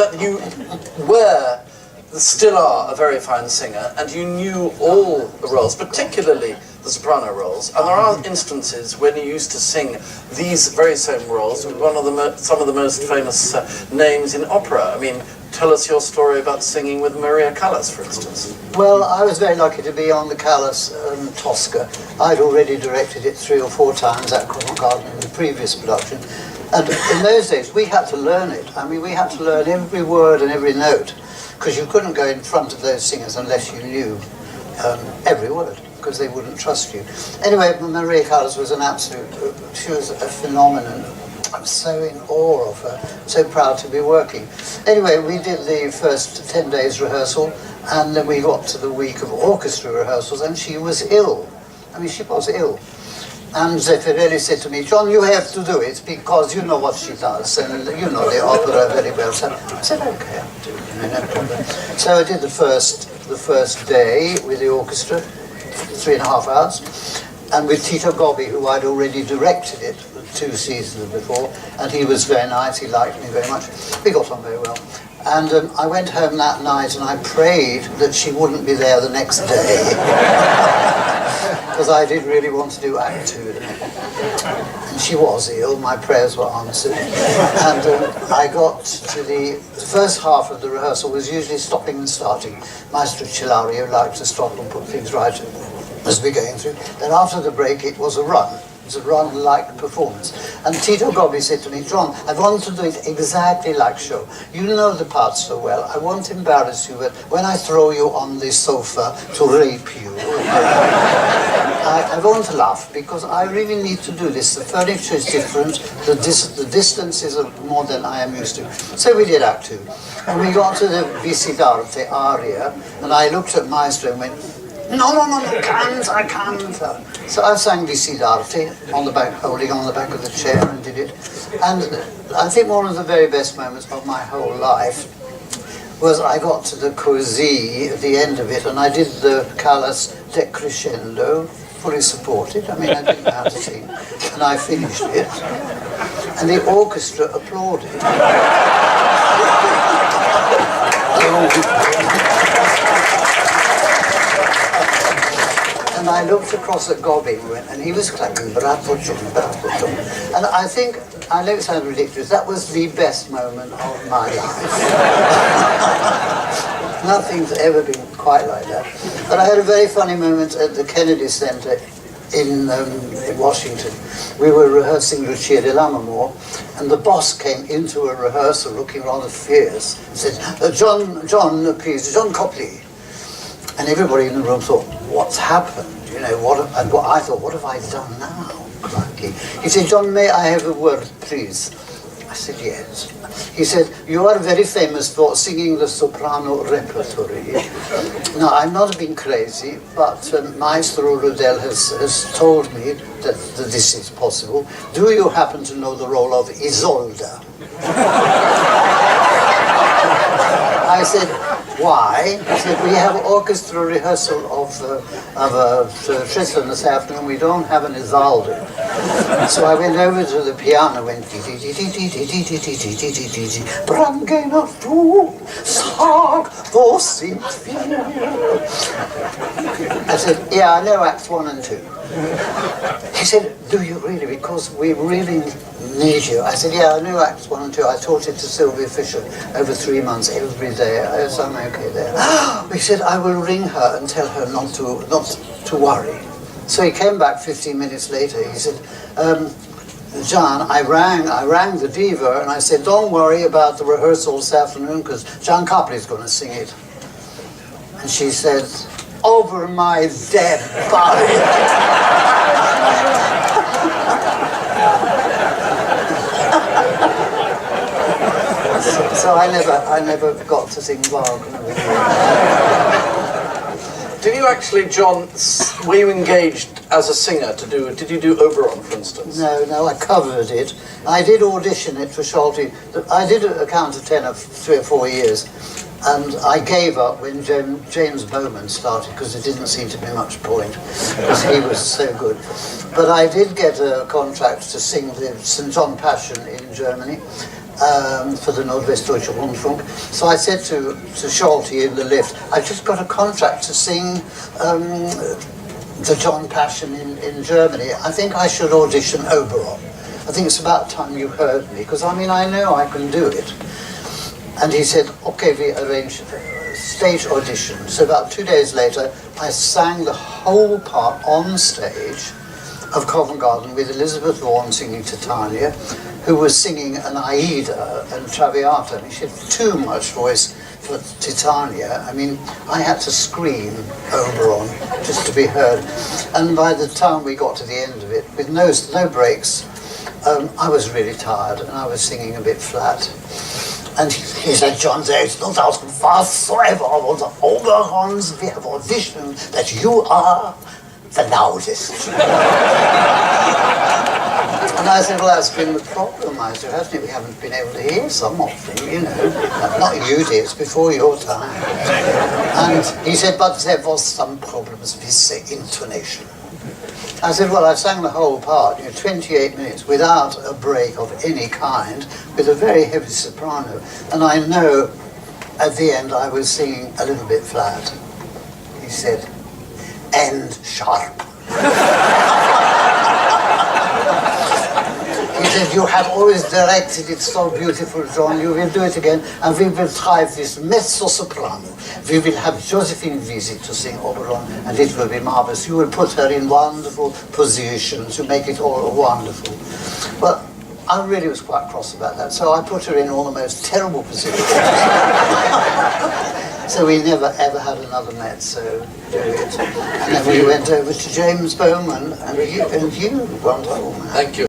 that you were, still are, a very fine singer, and you knew all the roles, particularly the soprano roles, and there are instances when you used to sing these very same roles with some of the most famous names in opera. I mean, tell us your story about singing with Maria Callas, for instance. Well, I was very lucky to be on the Callas Tosca. I'd already directed it 3 or 4 times at Covent Garden in the previous production. And in those days, we had to learn it. I mean, we had to learn every word and every note, because you couldn't go in front of those singers unless you knew every word, because they wouldn't trust you. Anyway, Maria Callas was an absolute, she was a phenomenon. I'm so in awe of her, so proud to be working. Anyway, we did the first 10 days rehearsal, and then we got to the week of orchestra rehearsals, and she was ill. I mean, she was ill. And Zeffirelli said to me, John, you have to do it, because you know what she does, and you know the opera very well. So I said, okay, I'll do it, no problem. So I did the first day with the orchestra, 3.5 hours, and with Tito Gobbi, who I'd already directed it 2 seasons before, and he was very nice, he liked me very much. We got on very well. And I went home that night and I prayed that she wouldn't be there the next day. Because I did really want to do Act 2. And she was ill, my prayers were answered. And I got to the first half of the rehearsal was usually stopping and starting. Maestro Cillario liked to stop and put things right as we're going through. Then after the break it was a run. It was a run-like performance. And Tito Gobbi said to me, John, I want to do it exactly like show. You know the parts so well. I won't embarrass you, but when I throw you on the sofa to rape you, I won't laugh, because I really need to do this. The furniture is different, the distance is more than I am used to. So we did Act 2. And we got to the Visidarte aria, and I looked at Maestro and went, no, I can't. So I sang Visidarte on the back, holding on the back of the chair, and did it. And I think one of the very best moments of my whole life was I got to the così at the end of it, and I did the Callas decrescendo, fully supported. I mean, I didn't know how to sing. And I finished it, and the orchestra applauded. And I looked across at Gobbi, and he was clapping, bravo John. And I think, I know it sounds ridiculous, that was the best moment of my life. Nothing's ever been quite like that. But I had a very funny moment at the Kennedy Center in Washington. We were rehearsing Lucia di Lammermoor, and the boss came into a rehearsal looking rather fierce and said, John, please, John Copley. And everybody in the room thought, what's happened? You know, I thought, what have I done now? Crikey. He said, John, may I have a word, please? I said, yes. He said, you are very famous for singing the soprano repertory. Now, I'm not being crazy, but Maestro Rudel has told me that this is possible. Do you happen to know the role of Isolda? I said, why? He said, we have orchestra rehearsal of Tristan this afternoon. We don't have an Isolde. So I went over to the piano, went Brangena tu sag vosit. I said, yeah, I know Acts 1 and 2. He said, do you really? Because we really need you. I said, yeah, I knew Acts 1 and 2. I taught it to Sylvia Fisher over 3 months, every day. So I'm okay there. He said, I will ring her and tell her not to worry. So he came back 15 minutes later. He said, John, I rang the diva and I said, don't worry about the rehearsal this afternoon because John Copley is going to sing it. And she said, over my dead body. So I never got to sing Wagner with you. Did you actually, John, were you engaged as a singer to do, did you do Oberon, for instance? No, I covered it. I did audition it for Sholto. I did a countertenor for 3 or 4 years, and I gave up when James Bowman started, because there didn't seem to be much point, because he was so good. But I did get a contract to sing the St. John Passion in Germany, for the Nordwestdeutsche Rundfunk. So I said to Schulte in the lift, I've just got a contract to sing the John Passion in Germany. I think I should audition Oberon. I think it's about time you heard me, because I mean, I know I can do it. And he said, okay, we arranged a stage audition. So about 2 days later, I sang the whole part on stage of Covent Garden with Elizabeth Vaughan singing Titania, who was singing an Aida and Traviata. I mean, she had too much voice for Titania. I mean, I had to scream Oberon just to be heard. And by the time we got to the end of it, with no breaks, I was really tired and I was singing a bit flat. And he said, John, there is no doubt whatsoever about the Oberons. We have auditioned that you are the loudest. And I said, well, that's been the problem, I said, hasn't it? We haven't been able to hear some of them, you know. Not you, dear, it's before your time. And he said, but there was some problems with the intonation. I said, well, I sang the whole part, 28 minutes, without a break of any kind, with a very heavy soprano. And I know at the end I was singing a little bit flat. He said, end sharp. He said, you have always directed it so beautiful, John. You will do it again, and we will try this mezzo-soprano. We will have Josephine visit to sing Oberon, and it will be marvelous. You will put her in wonderful positions to make it all wonderful. Well, I really was quite cross about that, so I put her in all the most terrible positions. So we never ever had another mezzo do it. And then we went over to James Bowman, and you wonderful man. Thank you.